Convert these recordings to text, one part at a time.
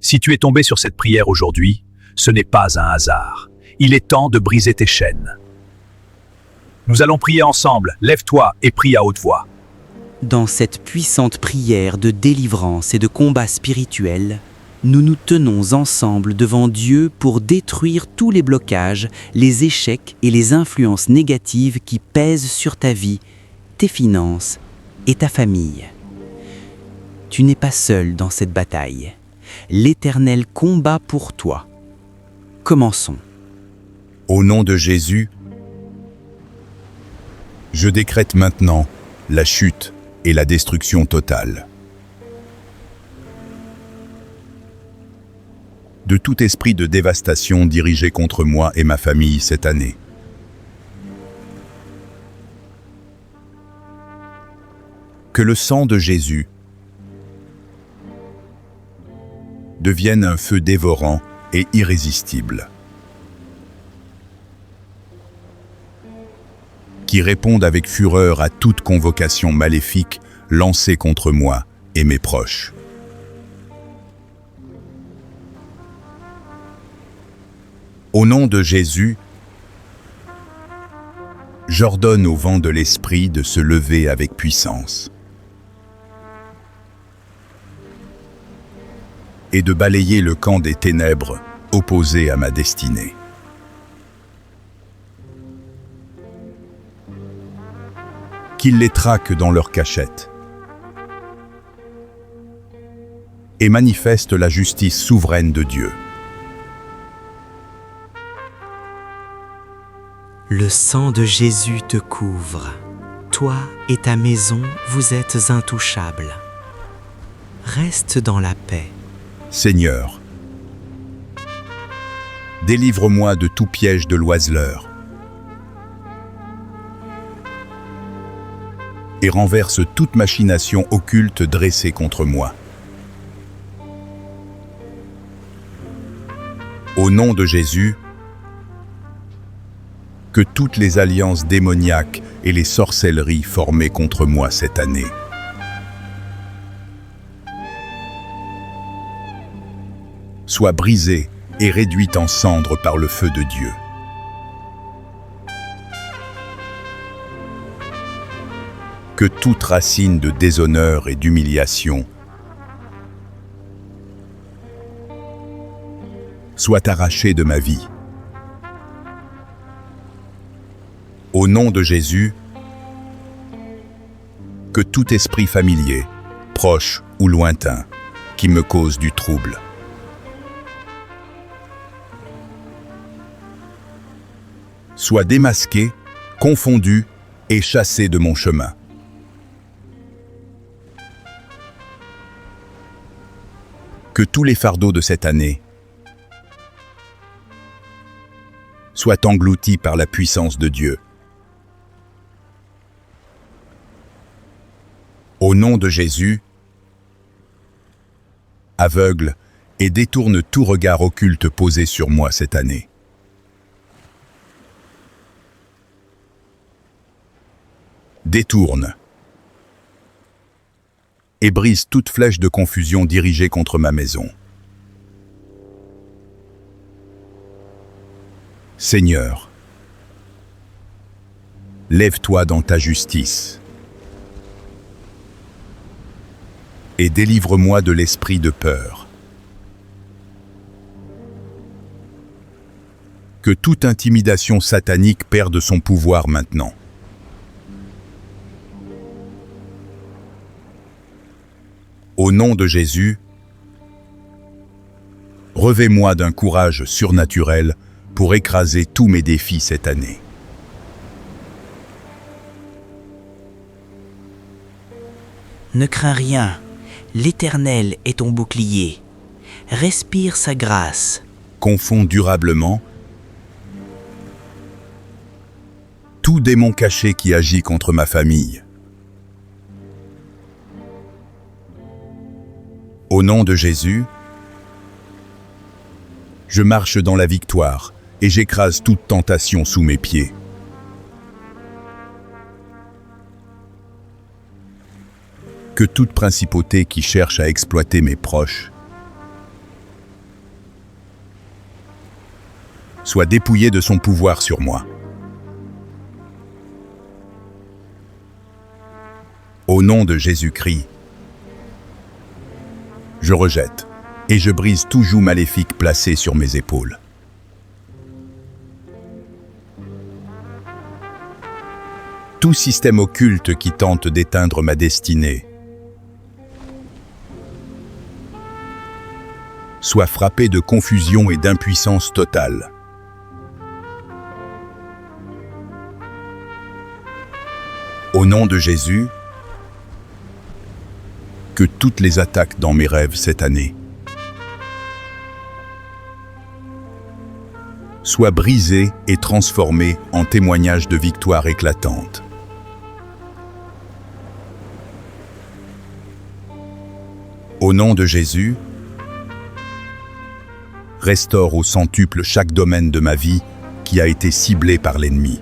Si tu es tombé sur cette prière aujourd'hui, ce n'est pas un hasard. Il est temps de briser tes chaînes. Nous allons prier ensemble. Lève-toi et prie à haute voix. Dans cette puissante prière de délivrance et de combat spirituel, nous nous tenons ensemble devant Dieu pour détruire tous les blocages, les échecs et les influences négatives qui pèsent sur ta vie, tes finances et ta famille. Tu n'es pas seul dans cette bataille. L'Éternel combat pour toi. Commençons. Au nom de Jésus, je décrète maintenant la chute et la destruction totale de tout esprit de dévastation dirigé contre moi et ma famille cette année. Que le sang de Jésus devienne un feu dévorant et irrésistible, qui réponde avec fureur à toute convocation maléfique lancée contre moi et mes proches. Au nom de Jésus, j'ordonne au vent de l'Esprit de se lever avec puissance et de balayer le camp des ténèbres opposé à ma destinée. Qu'il les traque dans leur cachette et manifeste la justice souveraine de Dieu. Le sang de Jésus te couvre. Toi et ta maison, vous êtes intouchables. Reste dans la paix. Seigneur, délivre-moi de tout piège de l'oiseleur et renverse toute machination occulte dressée contre moi. Au nom de Jésus, que toutes les alliances démoniaques et les sorcelleries formées contre moi cette année soient brisées et réduites en cendres par le feu de Dieu. Que toute racine de déshonneur et d'humiliation soit arrachée de ma vie. Au nom de Jésus, que tout esprit familier, proche ou lointain, qui me cause du trouble, soit démasqué, confondu et chassé de mon chemin. Que tous les fardeaux de cette année soient engloutis par la puissance de Dieu. Au nom de Jésus, aveugle et détourne tout regard occulte posé sur moi cette année. Détourne et brise toute flèche de confusion dirigée contre ma maison. Seigneur, lève-toi dans ta justice et délivre-moi de l'esprit de peur. Que toute intimidation satanique perde son pouvoir maintenant. Au nom de Jésus, revêt-moi d'un courage surnaturel pour écraser tous mes défis cette année. Ne crains rien, l'Éternel est ton bouclier. Respire sa grâce. Confonds durablement tout démon caché qui agit contre ma famille. Au nom de Jésus, je marche dans la victoire et j'écrase toute tentation sous mes pieds. Que toute principauté qui cherche à exploiter mes proches soit dépouillé de son pouvoir sur moi. Au nom de Jésus-Christ, je rejette et je brise tout joug maléfique placé sur mes épaules. Tout système occulte qui tente d'éteindre ma destinée soit frappé de confusion et d'impuissance totale. Au nom de Jésus, que toutes les attaques dans mes rêves cette année soient brisées et transformées en témoignages de victoire éclatante. Au nom de Jésus, restaure au centuple chaque domaine de ma vie qui a été ciblé par l'ennemi.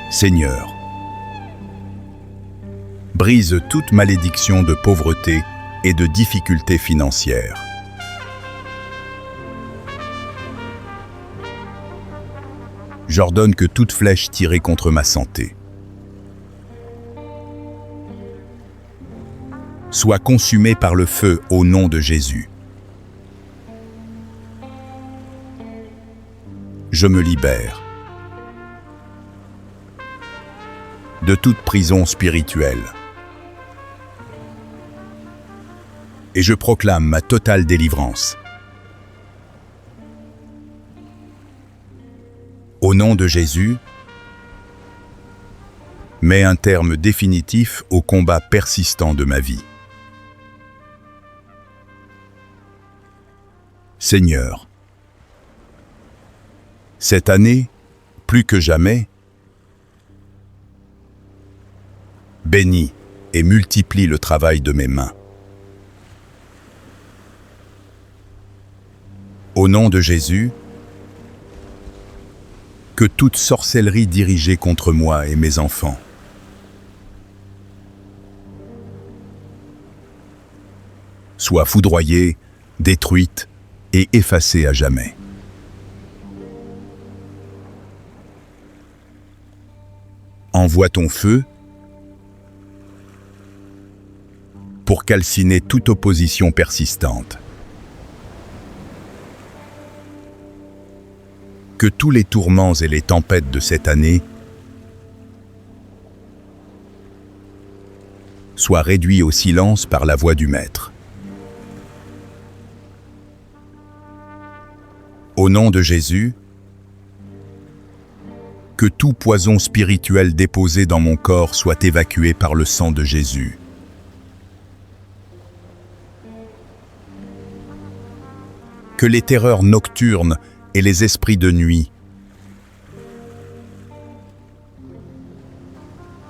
Seigneur, brise toute malédiction de pauvreté et de difficultés financières. J'ordonne que toute flèche tirée contre ma santé soit consumée par le feu au nom de Jésus. Je me libère de toute prison spirituelle et je proclame ma totale délivrance. Au nom de Jésus, mets un terme définitif au combat persistant de ma vie. Seigneur, cette année, plus que jamais, bénis et multiplie le travail de mes mains. Au nom de Jésus, que toute sorcellerie dirigée contre moi et mes enfants soit foudroyée, détruite et effacée à jamais. Envoie ton feu pour calciner toute opposition persistante. Que tous les tourments et les tempêtes de cette année soient réduits au silence par la voix du Maître. Au nom de Jésus, que tout poison spirituel déposé dans mon corps soit évacué par le sang de Jésus. Que les terreurs nocturnes et les esprits de nuit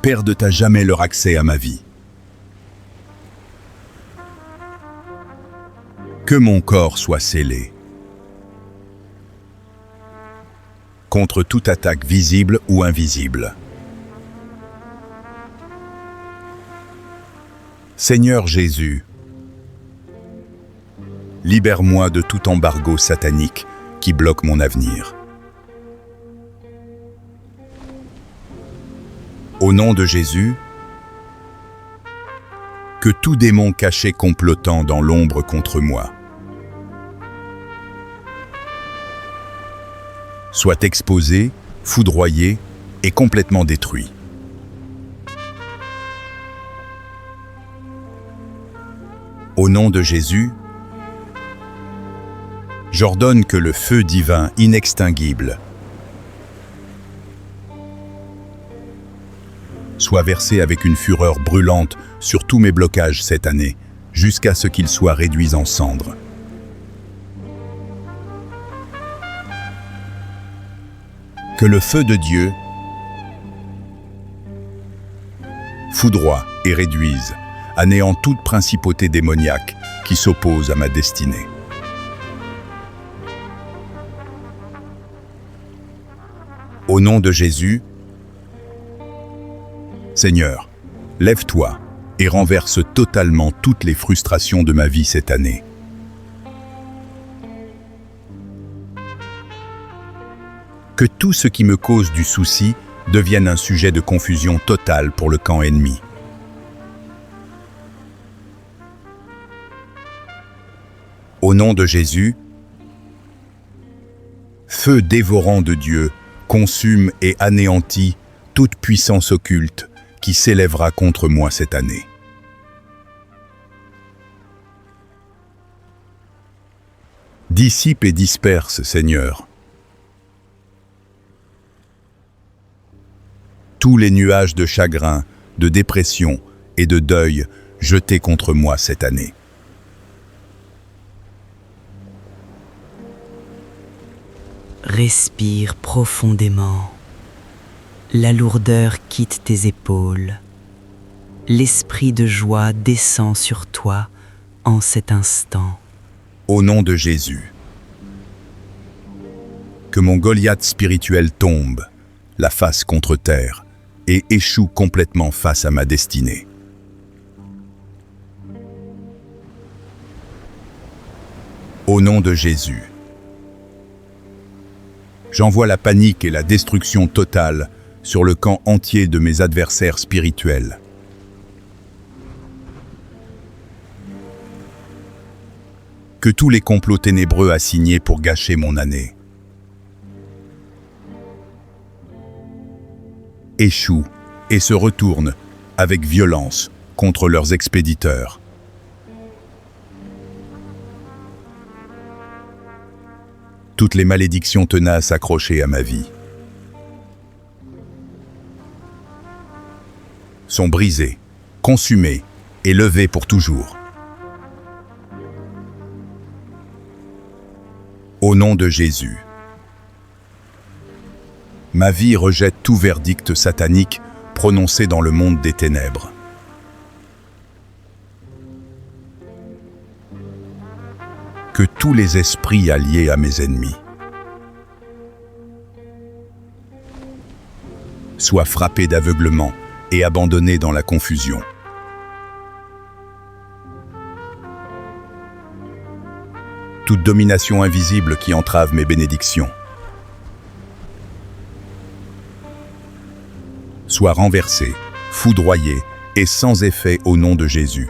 perdent à jamais leur accès à ma vie. Que mon corps soit scellé contre toute attaque visible ou invisible. Seigneur Jésus, libère-moi de tout embargo satanique qui bloque mon avenir. Au nom de Jésus, que tout démon caché complotant dans l'ombre contre moi soit exposé, foudroyé et complètement détruit. Au nom de Jésus, j'ordonne que le feu divin inextinguible soit versé avec une fureur brûlante sur tous mes blocages cette année, jusqu'à ce qu'ils soient réduits en cendres. Que le feu de Dieu foudroie et réduise à néant toute principauté démoniaque qui s'oppose à ma destinée. Au nom de Jésus, Seigneur, lève-toi et renverse totalement toutes les frustrations de ma vie cette année. Que tout ce qui me cause du souci devienne un sujet de confusion totale pour le camp ennemi. Au nom de Jésus, feu dévorant de Dieu, consume et anéantit toute puissance occulte qui s'élèvera contre moi cette année. Dissipe et disperse, Seigneur, tous les nuages de chagrin, de dépression et de deuil jetés contre moi cette année. Respire profondément. La lourdeur quitte tes épaules. L'esprit de joie descend sur toi en cet instant. Au nom de Jésus, que mon Goliath spirituel tombe, la face contre terre, et échoue complètement face à ma destinée. Au nom de Jésus, j'envoie la panique et la destruction totale sur le camp entier de mes adversaires spirituels. Que tous les complots ténébreux assignés pour gâcher mon année échouent et se retournent avec violence contre leurs expéditeurs. Toutes les malédictions tenaces accrochées à ma vie sont brisées, consumées et levées pour toujours. Au nom de Jésus, ma vie rejette tout verdict satanique prononcé dans le monde des ténèbres. Que tous les esprits alliés à mes ennemis soient frappés d'aveuglement et abandonnés dans la confusion. Toute domination invisible qui entrave mes bénédictions soit renversée, foudroyée et sans effet au nom de Jésus.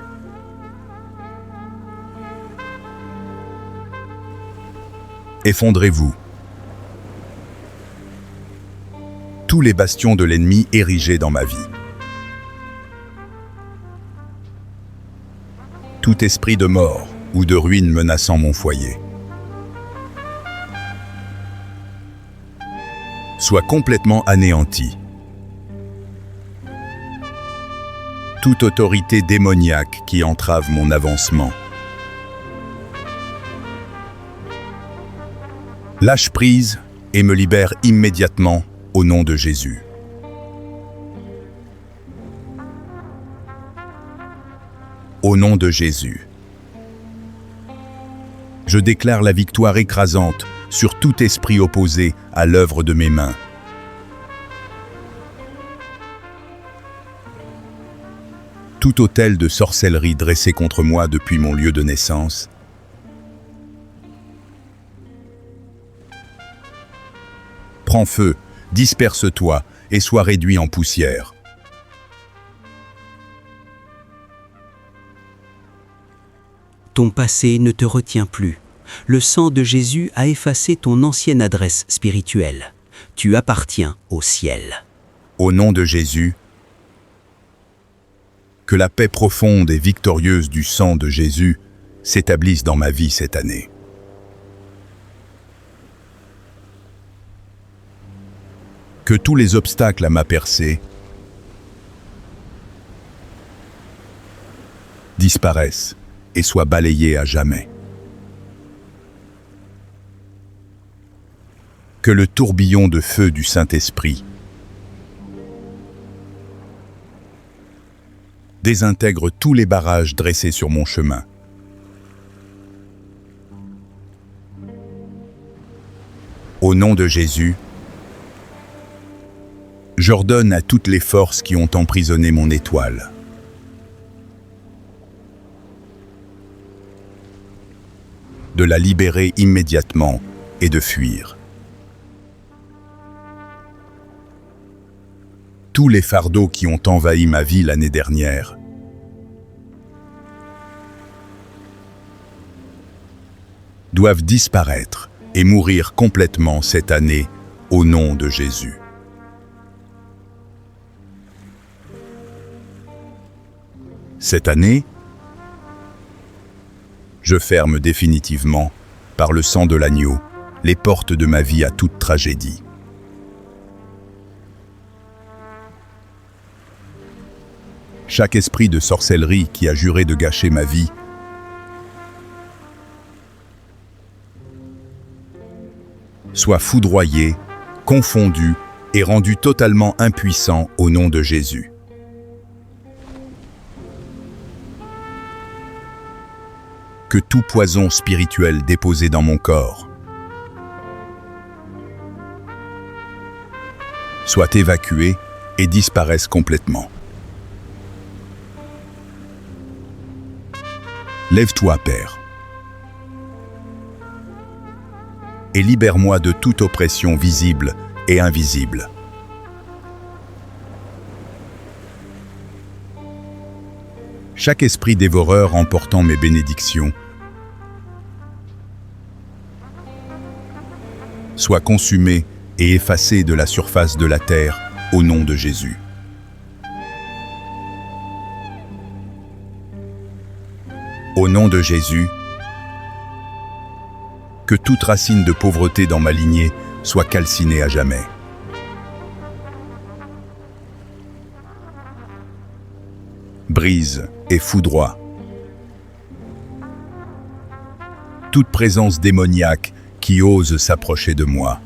Effondrez-vous. Tous les bastions de l'ennemi érigés dans ma vie. Tout esprit de mort ou de ruine menaçant mon foyer soit complètement anéanti. Toute autorité démoniaque qui entrave mon avancement lâche prise et me libère immédiatement au nom de Jésus. Au nom de Jésus, je déclare la victoire écrasante sur tout esprit opposé à l'œuvre de mes mains. Tout autel de sorcellerie dressé contre moi depuis mon lieu de naissance prends feu, disperse-toi et sois réduit en poussière. Ton passé ne te retient plus. Le sang de Jésus a effacé ton ancienne adresse spirituelle. Tu appartiens au ciel. Au nom de Jésus, que la paix profonde et victorieuse du sang de Jésus s'établisse dans ma vie cette année. Que tous les obstacles à ma percée disparaissent et soient balayés à jamais. Que le tourbillon de feu du Saint-Esprit désintègre tous les barrages dressés sur mon chemin. Au nom de Jésus, j'ordonne à toutes les forces qui ont emprisonné mon étoile de la libérer immédiatement et de fuir. tous les fardeaux qui ont envahi ma vie l'année dernière doivent disparaître et mourir complètement cette année au nom de Jésus. Cette année, je ferme définitivement, par le sang de l'agneau, les portes de ma vie à toute tragédie. Chaque esprit de sorcellerie qui a juré de gâcher ma vie soit foudroyé, confondu et rendu totalement impuissant au nom de Jésus. Que tout poison spirituel déposé dans mon corps soit évacué et disparaisse complètement. Lève-toi, Père, et libère-moi de toute oppression visible et invisible. Chaque esprit dévoreur emportant mes bénédictions soit consumé et effacé de la surface de la terre au nom de Jésus. Au nom de Jésus, que toute racine de pauvreté dans ma lignée soit calcinée à jamais. Brise et foudroie toute présence démoniaque qui ose s'approcher de moi.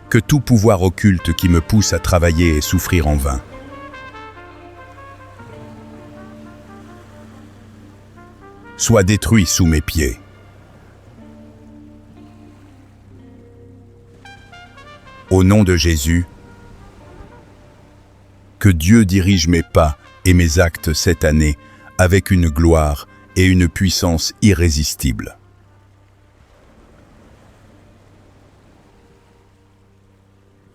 Que tout pouvoir occulte qui me pousse à travailler et souffrir en vain soit détruit sous mes pieds. Au nom de Jésus, que Dieu dirige mes pas et mes actes cette année avec une gloire et une puissance irrésistible.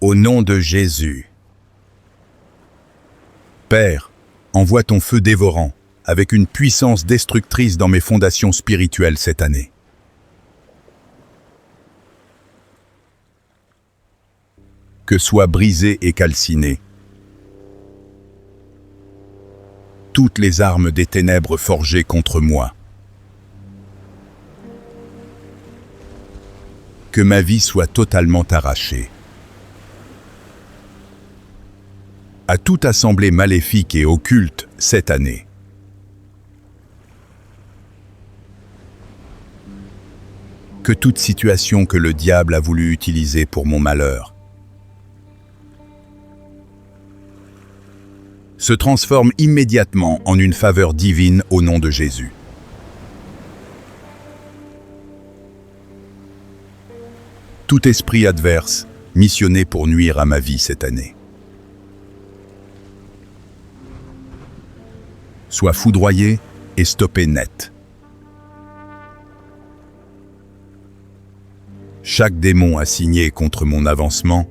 Au nom de Jésus. Père, envoie ton feu dévorant avec une puissance destructrice dans mes fondations spirituelles cette année. Que soient brisées et calcinées toutes les armes des ténèbres forgées contre moi. Que ma vie soit totalement arrachée. À toute assemblée maléfique et occulte cette année. Que toute situation que le diable a voulu utiliser pour mon malheur se transforme immédiatement en une faveur divine au nom de Jésus. Tout esprit adverse missionné pour nuire à ma vie cette année soit foudroyé et stoppé net. Chaque démon assigné contre mon avancement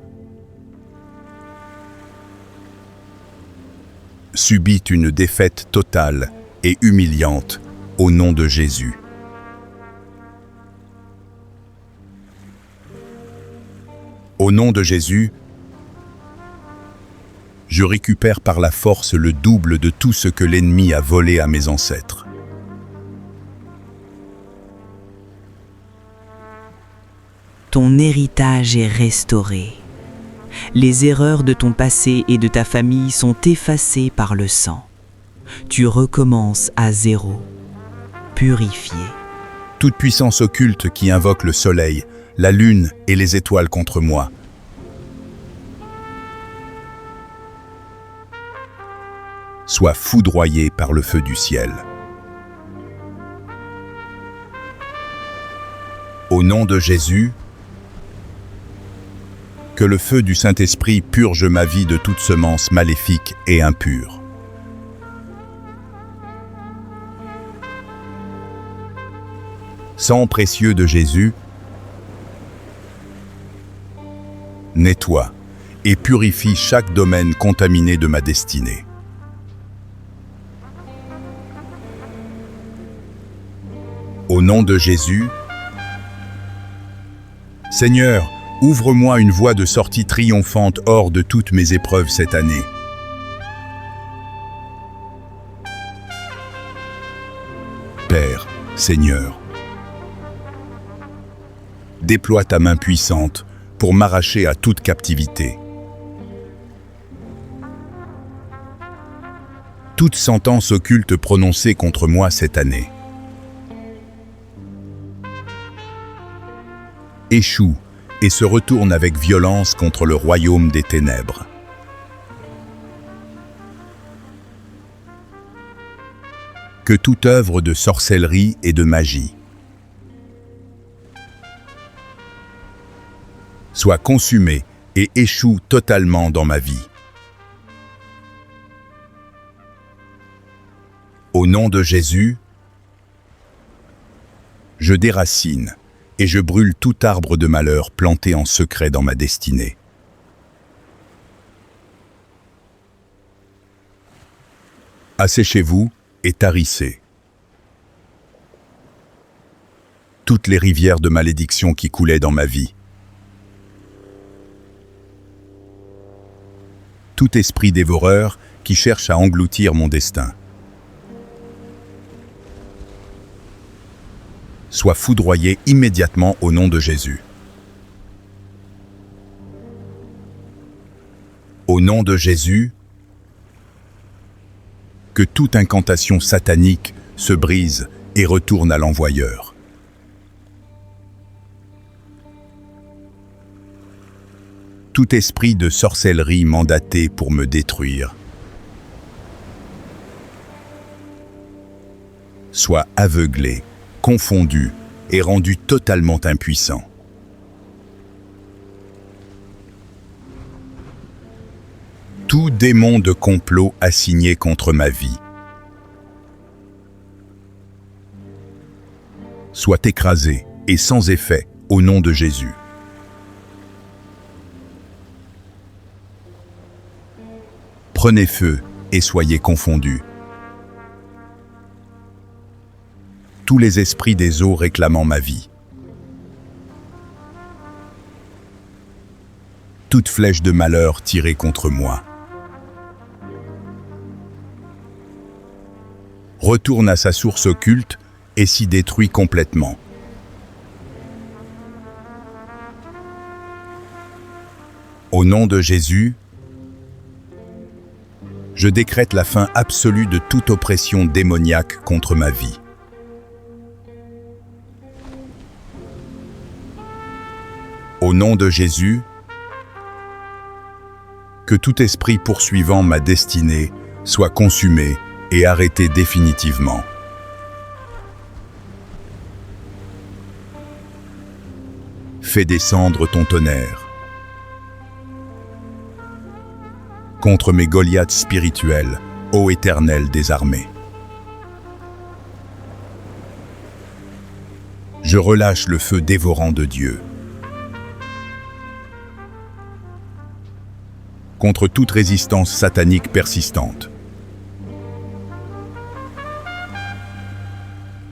subit une défaite totale et humiliante au nom de Jésus. Au nom de Jésus, je récupère par la force le double de tout ce que l'ennemi a volé à mes ancêtres. Ton héritage est restauré. Les erreurs de ton passé et de ta famille sont effacées par le sang. Tu recommences à zéro, purifié. Toute puissance occulte qui invoque le soleil, la lune et les étoiles contre moi soit foudroyée par le feu du ciel. Au nom de Jésus, que le feu du Saint-Esprit purge ma vie de toute semence maléfique et impure. Sang précieux de Jésus, nettoie et purifie chaque domaine contaminé de ma destinée. Au nom de Jésus, Seigneur, ouvre-moi une voie de sortie triomphante hors de toutes mes épreuves cette année. Père, Seigneur, déploie ta main puissante pour m'arracher à toute captivité. Toute sentence occulte prononcée contre moi cette année échoue et se retourne avec violence contre le royaume des ténèbres. Que toute œuvre de sorcellerie et de magie soit consumée et échoue totalement dans ma vie. Au nom de Jésus, je déracine et je brûle tout arbre de malheur planté en secret dans ma destinée. Asséchez-vous et tarissez toutes les rivières de malédiction qui coulaient dans ma vie. Tout esprit dévoreur qui cherche à engloutir mon destin soit foudroyé immédiatement au nom de Jésus. Au nom de Jésus, que toute incantation satanique se brise et retourne à l'envoyeur. Tout esprit de sorcellerie mandaté pour me détruire soit aveuglé, confondu et rendu totalement impuissant. Tout démon de complot assigné contre ma vie soit écrasé et sans effet au nom de Jésus. Prenez feu et soyez confondus. Tous les esprits des eaux réclamant ma vie. Toute flèche de malheur tirée contre moi retourne à sa source occulte et s'y détruit complètement. Au nom de Jésus, je décrète la fin absolue de toute oppression démoniaque contre ma vie. Au nom de Jésus, que tout esprit poursuivant ma destinée soit consumé et arrêté définitivement. Fais descendre ton tonnerre contre mes Goliaths spirituels, ô Éternel des armées. Je relâche le feu dévorant de Dieu contre toute résistance satanique persistante.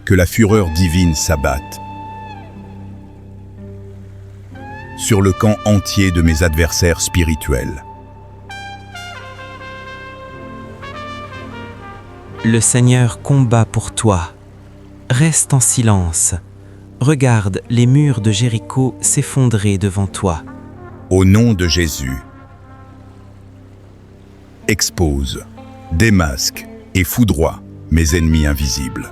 Que la fureur divine s'abatte sur le camp entier de mes adversaires spirituels. Le Seigneur combat pour toi. Reste en silence. Regarde les murs de Jéricho s'effondrer devant toi. Au nom de Jésus, expose, démasque et foudroie mes ennemis invisibles.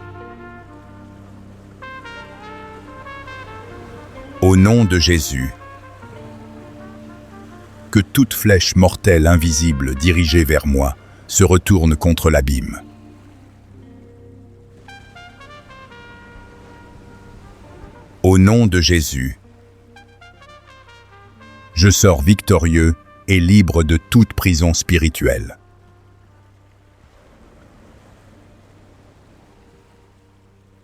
Au nom de Jésus, que toute flèche mortelle invisible dirigée vers moi se retourne contre l'abîme. Au nom de Jésus, je sors victorieux et libre de toute prison spirituelle.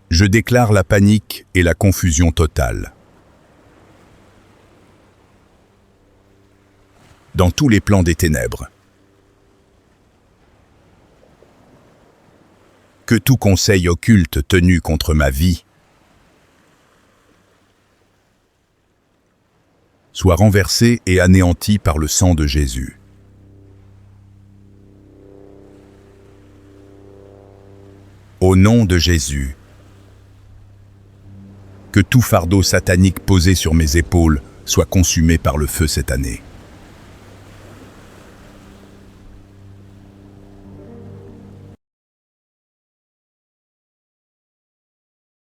Je déclare la panique et la confusion totale. dans tous les plans des ténèbres. Que tout conseil occulte tenu contre ma vie soit renversé et anéanti par le sang de Jésus. Au nom de Jésus, que tout fardeau satanique posé sur mes épaules soit consumé par le feu cette année.